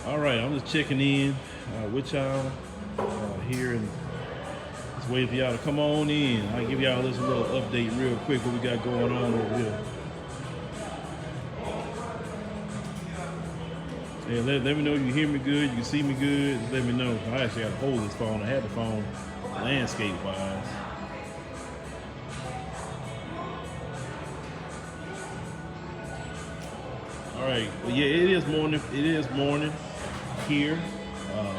All right, I'm just checking in with y'all here and just waiting for y'all to come on in. I'll give y'all this little update real quick what we got going on over here. Yeah, let me know you hear me good, you can see me good. Just let me know. I actually got to hold this phone. I had the phone landscape-wise. All right, well, yeah, it is morning. It is morning here. Um,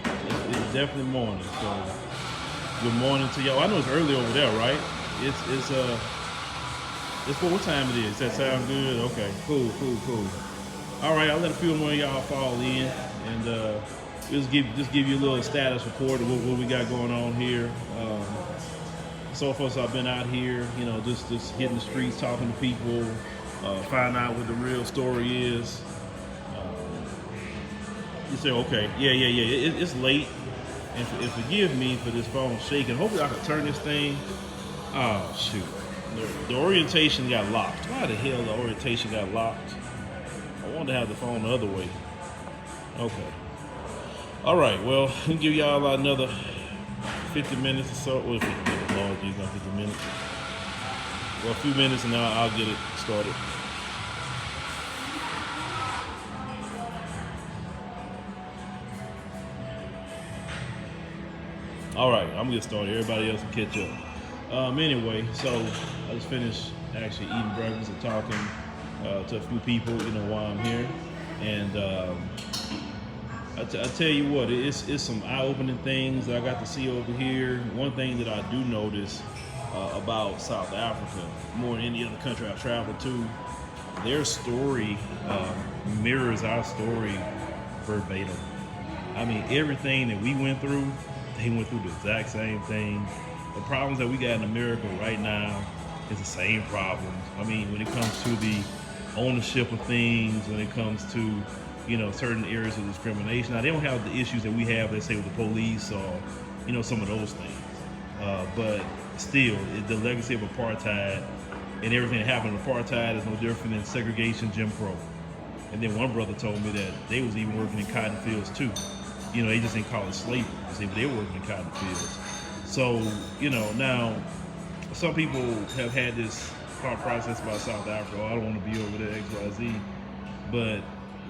it's definitely morning. So good morning to y'all. I know it's early over there, right? It's what time it is. That sound good? Okay, cool. All right, I'll let a few more of y'all fall in, and just give you a little status report of what we got going on here. So far, I've been out here, just hitting the streets, talking to people, find out what the real story is. You say, okay, yeah. It's late, and forgive me for this phone shaking. Hopefully, I can turn this thing. Oh shoot, the orientation got locked. Why the hell the orientation got locked? I wanted to have the phone the other way. Okay. All right. Well, we'll give y'all another 50 minutes or so. Well, 50 minutes. Lord, geez, not 50 minutes. Well, a few minutes, and I'll get it started. All right, I'm gonna get started. Everybody else can catch up. Anyway, so I just finished actually eating breakfast and talking to a few people, while I'm here, and I tell you what, it's some eye-opening things that I got to see over here. One thing that I do notice about South Africa, more than any other country I've traveled to, their story mirrors our story verbatim. I mean, everything that we went through, they went through the exact same thing. The problems that we got in America right now is the same problems. I mean, when it comes to the ownership of things, when it comes to certain areas of discrimination. Now they don't have the issues that we have, let's say, with the police or some of those things. But still, the legacy of apartheid and everything that happened in apartheid is no different than segregation, Jim Crow. And then one brother told me that they was even working in cotton fields too. They just didn't call it slavery. They were working in cotton fields. So, now some people have had this thought process about South Africa. Oh, I don't want to be over there, X, Y, Z. But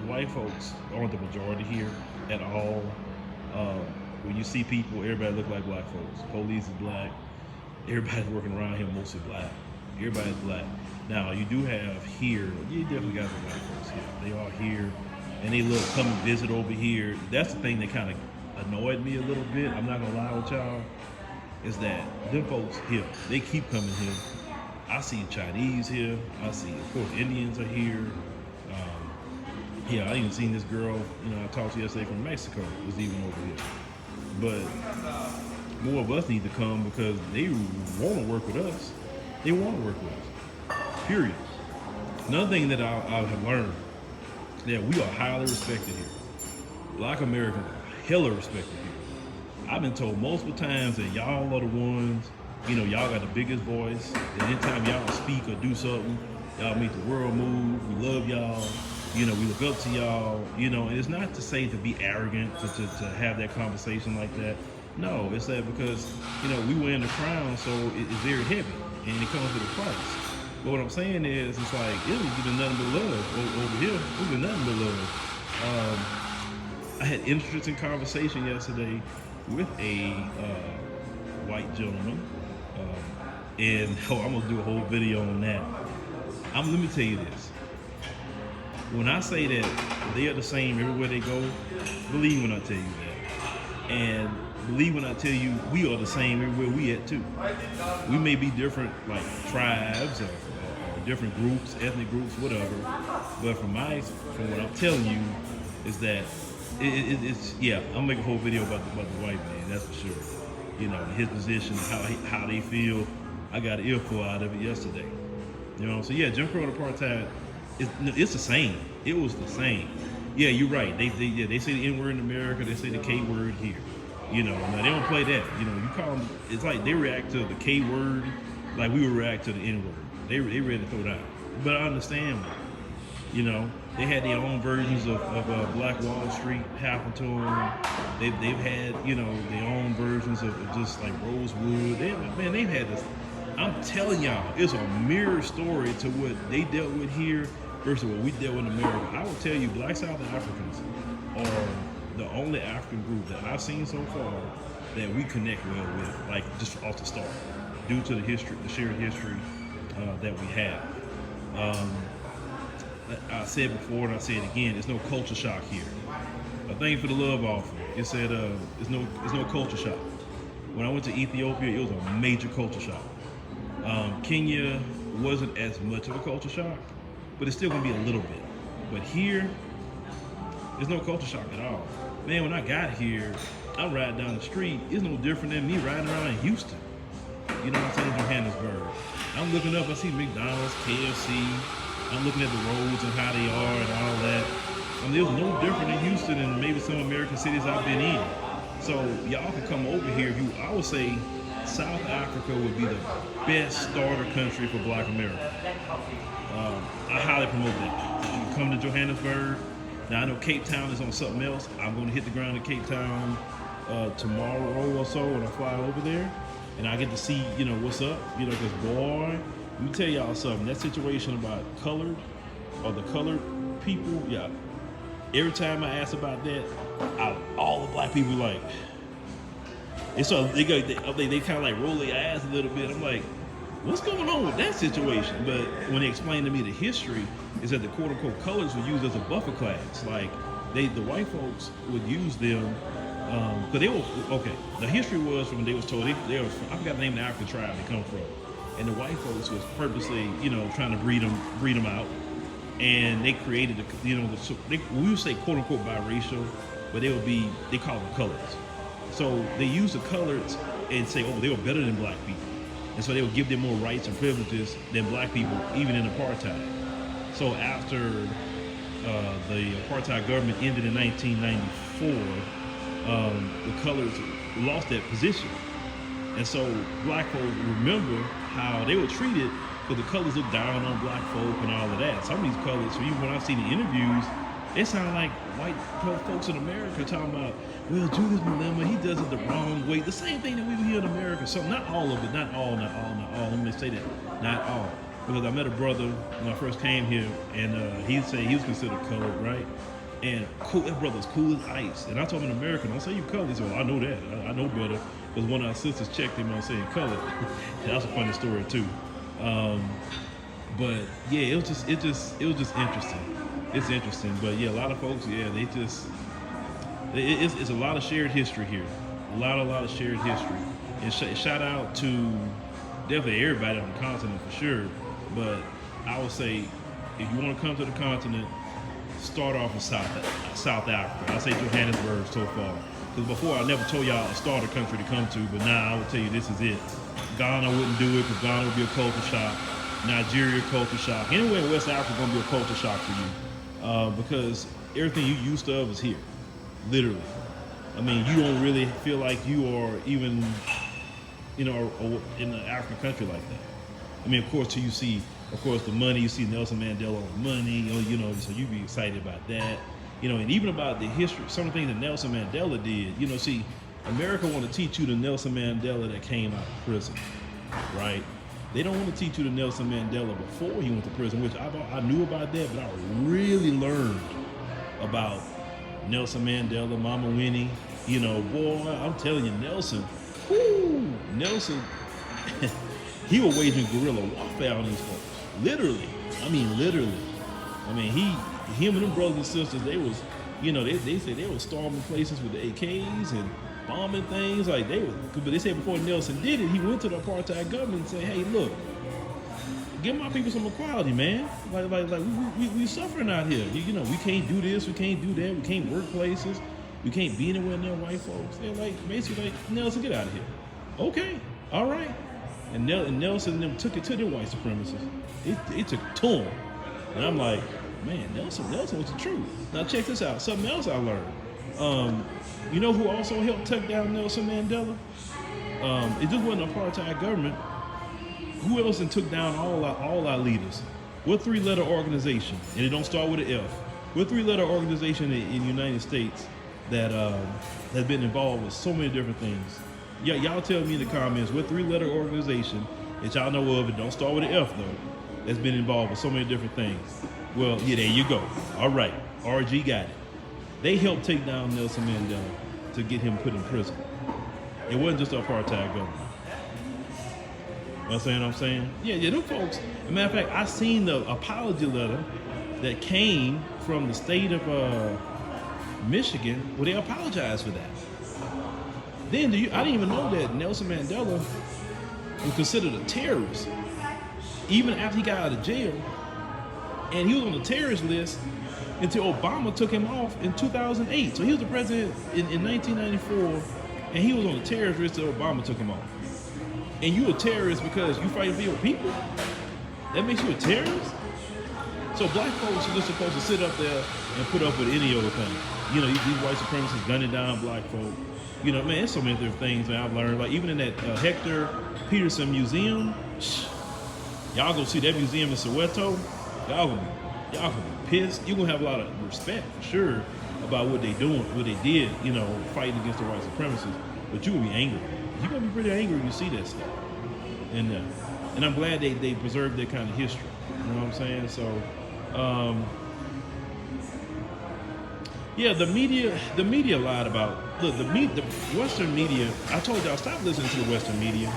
white folks aren't the majority here at all. When you see people, everybody look like black folks. Police is black. Everybody's working around here mostly black. Everybody's black. Now you do have here, you definitely got the white folks here. They are here, and they come and visit over here. That's the thing that kind of annoyed me a little bit. I'm not gonna lie with y'all. Is that them folks here? They keep coming here. I see Chinese here. I see, of course, Indians are here. I even seen this girl, I talked to yesterday from Mexico, was even over here. But more of us need to come because they want to work with us. They want to work with us. Period. Another thing that I have learned, that we are highly respected here. Black Americans are hella respected here. I've been told multiple times that y'all are the ones, y'all got the biggest voice. And anytime y'all speak or do something, y'all make the world move. We love y'all. We look up to y'all, and it's not to say to be arrogant, to have that conversation like that. No, it's that because, we wear the crown, so it's very heavy, and it comes with a price. But what I'm saying is, it's like, it was been nothing but love over here. It's been nothing but love. I had interesting conversation yesterday with a white gentleman, and I'm going to do a whole video on that. Let me tell you this. When I say that they are the same everywhere they go, believe when I tell you that. And believe when I tell you we are the same everywhere we at too. We may be different, like tribes or different groups, ethnic groups, whatever. But from what I'm telling you is that it's I'm gonna make a whole video about the white man, that's for sure. His position, how they feel. I got an earful out of it yesterday. So Jim Crow and apartheid. It's the same. It was the same. Yeah, you're right. They say the N word in America. They say the K word here. Now they don't play that. You call them. It's like they react to the K word like we would react to the N word. They ready to throw it out. But I understand, They had their own versions of Black Wall Street happen to them. They've had, you know, their own versions of just like Rosewood. They've had this. I'm telling y'all, it's a mirror story to what they dealt with here versus what we dealt with in America. I will tell you, Black South Africans are the only African group that I've seen so far that we connect well with, like just off the start, due to the history, the shared history that we have. I said before and I say it again, there's no culture shock here. Thank you for the love offering. It said there's no culture shock. When I went to Ethiopia, it was a major culture shock. Kenya wasn't as much of a culture shock, but it's still gonna be a little bit. But here, there's no culture shock at all. Man, when I got here, I'm riding down the street. It's no different than me riding around in Houston. You know what I'm saying? Johannesburg. I'm looking up, I see McDonald's, KFC. I'm looking at the roads and how they are and all that. I mean, it was no different in Houston and maybe some American cities I've been in. So y'all can come over here. I would say South Africa would be the best starter country for Black America. I highly promote that. You can come to Johannesburg. Now I know Cape Town is on something else. I'm going to hit the ground in Cape Town tomorrow or so when I fly over there, and I get to see, you know, what's up. You know, because boy, let me tell y'all something. That situation about colored or the colored people, yeah. Every time I ask about that, all the Black people like, and so they kind of like roll their eyes a little bit. I'm like, what's going on with that situation? But when they explained to me the history, is that the quote unquote colors were used as a buffer class. Like the white folks would use them because they were okay. The history was from when they was told they was I forgot the name of the African tribe they come from, and the white folks was purposely, you know, trying to breed them out, and they created we would say quote unquote biracial, but they call them colors. So they use the colors and say, oh, they were better than Black people. And so they would give them more rights and privileges than Black people, even in apartheid. So after the apartheid government ended in 1994, the colors lost that position. And so Black folks remember how they were treated, because the colors looked down on Black folk and all of that. Some of these colors, so even when I've seen the interviews, they sound like white folks in America talking about, well, Julius Malema, he does it the wrong way. The same thing that we do here in America. So not all of it, not all. Let me say that, not all. Because I met a brother when I first came here, and he'd say he was considered colored, right? And cool, that brother's cool as ice. And I told him in American, don't say you colored. He said, well, I know that. I know better. Because one of our sisters checked him on saying colored. That's a funny story too. But yeah, it was just interesting. It's interesting, but yeah, a lot of folks, yeah, it's a lot of shared history here. A lot of shared history. And shout out to definitely everybody on the continent for sure. But I would say, if you want to come to the continent, start off in South Africa. I say Johannesburg so far. Because before I never told y'all a starter country to come to, but now I would tell you this is it. Ghana wouldn't do it because Ghana would be a culture shock. Nigeria, culture shock. Anywhere in West Africa going to be a culture shock for you. Because everything you used to is here, literally. I mean, you don't really feel like you are even, you know, in an African country like that. I mean, of course, till you see, of course, the money. You see Nelson Mandela on the money, you know, so you be excited about that, you know, and even about the history, some of the things that Nelson Mandela did. You know, see, America want to teach you the Nelson Mandela that came out of prison, right? They don't want to teach you the Nelson Mandela before he went to prison, which I knew about that, but I really learned about Nelson Mandela, Mama Winnie. You know, boy, I'm telling you, Nelson, he was waging guerrilla warfare on these folks. Literally. I mean, him and them brothers and sisters, they was, you know, they said they were storming places with the AKs and bombing things like they were. But they said before Nelson did it, he went to the apartheid government and said, "Hey, look, give my people some equality, man. Like we suffering out here. You know, we can't do this, we can't do that, we can't work places, we can't be anywhere near white folks." They're like basically like, Nelson, get out of here. Okay, all right. And Nelson and them took it to their white supremacists. It took it to them. And I'm like, man, Nelson was the truth. Now check this out. Something else I learned. You know who also helped take down Nelson Mandela? It just wasn't apartheid government. Who else took down all our leaders? What 3-letter organization? And it don't start with an F. We're a three-letter organization in the United States that has been involved with so many different things. Yeah, y'all tell me in the comments what three-letter organization that y'all know of, and don't start with an F though, that's been involved with so many different things. Well, yeah, there you go. All right, RG got it. They helped take down Nelson Mandela to get him put in prison. It wasn't just an apartheid government. You know what I'm saying? Yeah, them folks. As a matter of fact, I seen the apology letter that came from the state of Michigan where they apologized for that. Then I didn't even know that Nelson Mandela was considered a terrorist even after he got out of jail, and he was on the terrorist list until Obama took him off in 2008. So he was the president in 1994, and he was on the terrorist list until Obama took him off. And you a terrorist because you fight for your people? That makes you a terrorist? So black folks are just supposed to sit up there and put up with any other thing. You know, these white supremacists gunning down black folk. You know, man, there's so many different things that I've learned. Like even in that Hector Peterson Museum, y'all go see that museum in Soweto, y'all gonna be pissed. You're gonna have a lot of respect for sure about what they doing, what they did, you know, fighting against the white supremacists. But you're gonna be angry. You're gonna be pretty angry when you see that stuff. And I'm glad they preserved that kind of history. You know what I'm saying? So yeah, the media lied about. Look, the Western media. I told y'all stop listening to the Western media.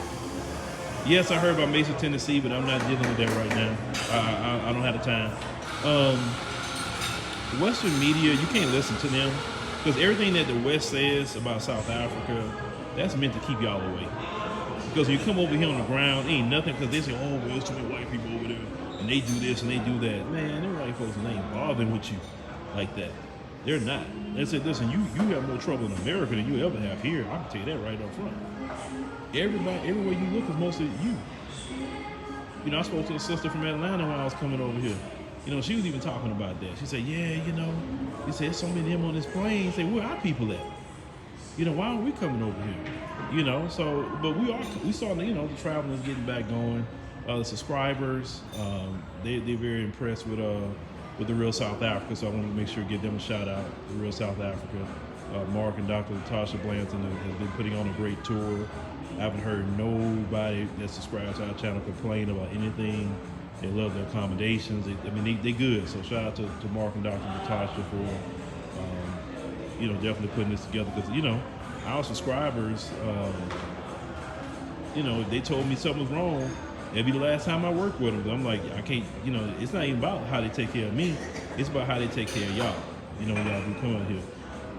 Yes, I heard about Mason, Tennessee, but I'm not dealing with that right now. I don't have the time. Western media, you can't listen to them because everything that the West says about South Africa, that's meant to keep y'all away. Because when you come over here on the ground, ain't nothing. Because they say, oh, well, there's too many white people over there, and they do this and they do that. Man, them white folks ain't bothering with you like that. They're not. They said, listen, you have more trouble in America than you ever have here. I can tell you that right up front. Everywhere you look is mostly you. You know, I spoke to a sister from Atlanta when I was coming over here. You know, she was even talking about that. She said, yeah, you know, he said, there's so many of them on this plane. He said, where are our people at? You know, why aren't we coming over here? You know, so, but we saw, you know, the travelers getting back going. The subscribers, they're very impressed with the Real South Africa, so I want to make sure to give them a shout out, the Real South Africa. Mark and Dr. Latasha Blanton has been putting on a great tour. I haven't heard nobody that subscribes to our channel complain about anything. They love the accommodations. They good. So shout out to Mark and Dr. Latasha for, you know, definitely putting this together because, you know, our subscribers, you know, if they told me something was wrong, it'd be the last time I work with them. I'm like, I can't, you know, it's not even about how they take care of me. It's about how they take care of y'all. You know, y'all be coming here.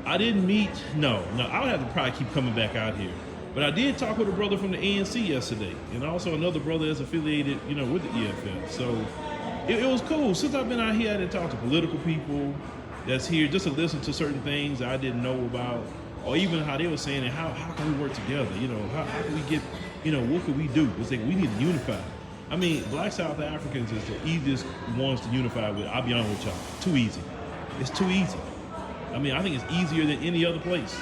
I didn't meet, no, I would have to probably keep coming back out here. But I did talk with a brother from the ANC yesterday, and also another brother that's affiliated, you know, with the EFF. So it was cool. Since I've been out here, I didn't talk to political people that's here just to listen to certain things that I didn't know about, or even how they were saying it, how can we work together? You know, how can we get, you know, what can we do? It's like we need to unify. I mean, black South Africans is the easiest ones to unify with. I'll be honest with y'all. Too easy. It's too easy. I mean, I think it's easier than any other place.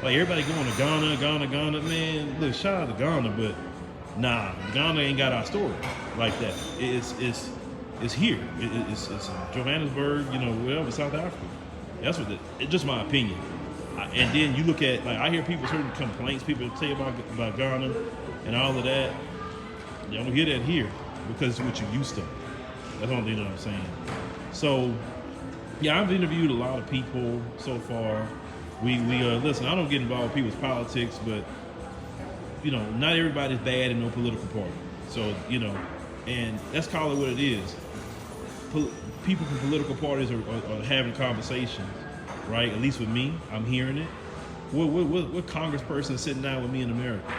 Like everybody going to Ghana, man. Look, shout out to Ghana, but nah, Ghana ain't got our story like that. It's here. It's Johannesburg, you know, wherever, South Africa. That's what it's just my opinion. And then you look at, like, I hear people certain complaints people say about Ghana and all of that. You don't hear that here because it's what you're used to. That's the only thing that I'm saying. So, yeah, I've interviewed a lot of people so far. We listen, I don't get involved with people's politics, but, you know, not everybody's bad in no political party. So, you know, and let's call it what it is. People from political parties are having conversations, right? At least with me, I'm hearing it. What congressperson is sitting down with me in America?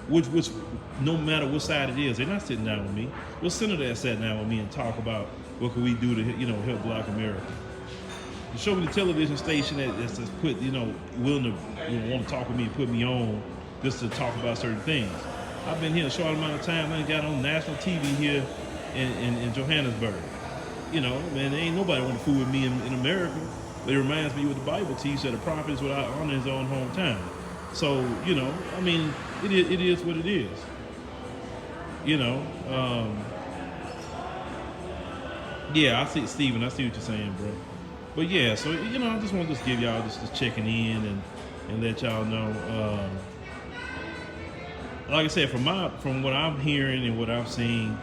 Which no matter what side it is, they're not sitting down with me. What senator has sat down with me and talk about what can we do to, you know, help Black America? To show me the television station that's just put, you know, willing to, you know, want to talk with me and put me on just to talk about certain things. I've been here a short amount of time. I got on national TV here in Johannesburg. You know, man, there ain't nobody want to fool with me in America. But it reminds me what the Bible teaches that a prophet is without honor in his own hometown. So, you know, I mean, it is what it is. You know, Yeah, I see, Steven. I see what you're saying, bro. But yeah, so I just want to just give y'all just checking in and let y'all know. Like I said, from what I'm hearing and what I've seen,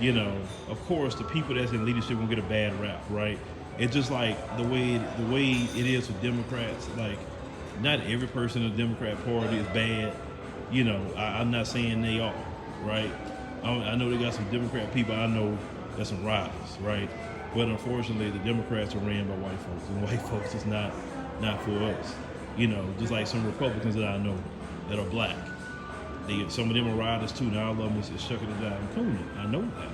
of course, the people that's in leadership won't get a bad rap, right? It's just like the way it is with Democrats. Like, not every person in the Democrat Party is bad. I'm not saying they are, right? I know they got some Democrat people. I know there's some riders, right? But unfortunately, the Democrats are ran by white folks, and white folks is not for us. Just like some Republicans that I know that are black. Some of them are riders too. Now all of them is shucking it down and cooning. I know that,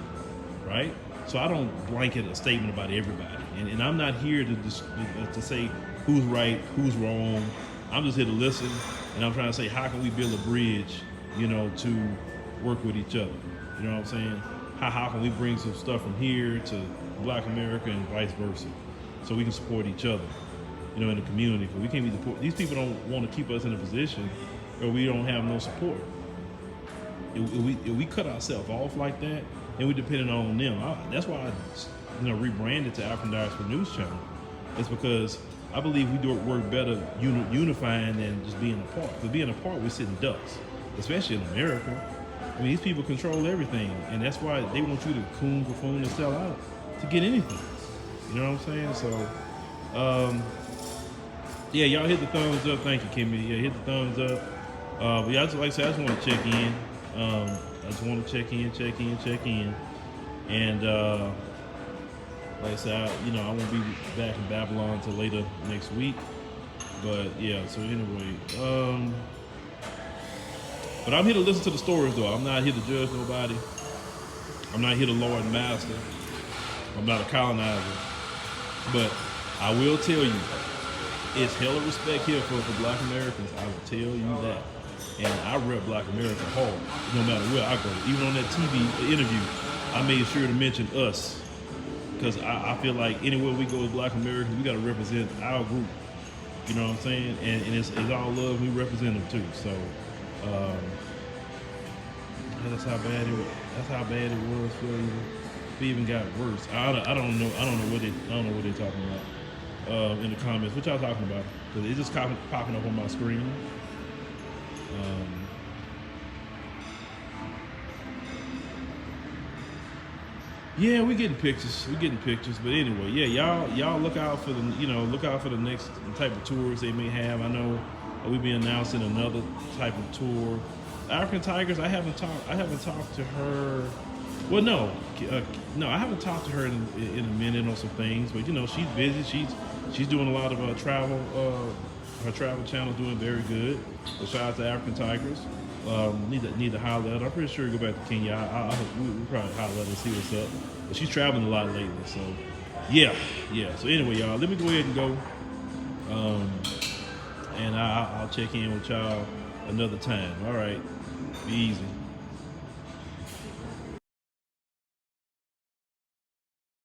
right? So I don't blanket a statement about everybody, and I'm not here to say who's right, who's wrong. I'm just here to listen, and I'm trying to say how can we build a bridge, to work with each other. You know what I'm saying? How can we bring some stuff from here to Black America and vice versa, so we can support each other, in the community. Because we can't be these people don't want to keep us in a position where we don't have no support. If we cut ourselves off like that, and we depending on them. That's why I rebranded to African Diaspora News Channel. It's because I believe we do work better unifying than just being apart. Because being apart, we're sitting ducks, especially in America. I mean, these people control everything, and that's why they want you to coon, buffoon, and sell out to get anything. You know what I'm saying? So, yeah, y'all hit the thumbs up. Thank you, Kimmy. Yeah, hit the thumbs up. But yeah, like I said, I just want to check in. I just want to check in. And like I said, I won't be back in Babylon until later next week. But yeah, so anyway, but I'm here to listen to the stories, though. I'm not here to judge nobody. I'm not here to lord and master. I'm not a colonizer. But I will tell you, it's hella respect here for Black Americans. I will tell you that. And I rep Black America hard, no matter where I go. Even on that TV interview, I made sure to mention us. Because I feel like anywhere we go as Black Americans, we got to represent our group. You know what I'm saying? And it's all love. We represent them too. So that's how bad it was. That's how bad it was for even. It even got worse. I don't know what they're talking about in the comments. What y'all talking about? Because it's just popping up on my screen. Yeah, we're getting pictures. But anyway, yeah, y'all look out for the next type of tours they may have. I know we'll be announcing another type of tour. African Tigers, I haven't talked to her. Well, no, I haven't talked to her in a minute on some things. But she's busy. She's doing a lot of travel. Her travel channel is doing very good. So shout out to African Tigers. Need to holler at her. I'm pretty sure we go back to Kenya. We'll probably holler at her and see what's up. But she's traveling a lot lately. So yeah. So anyway, y'all, let me go ahead and go. And I'll check in with y'all another time. All right. Be easy.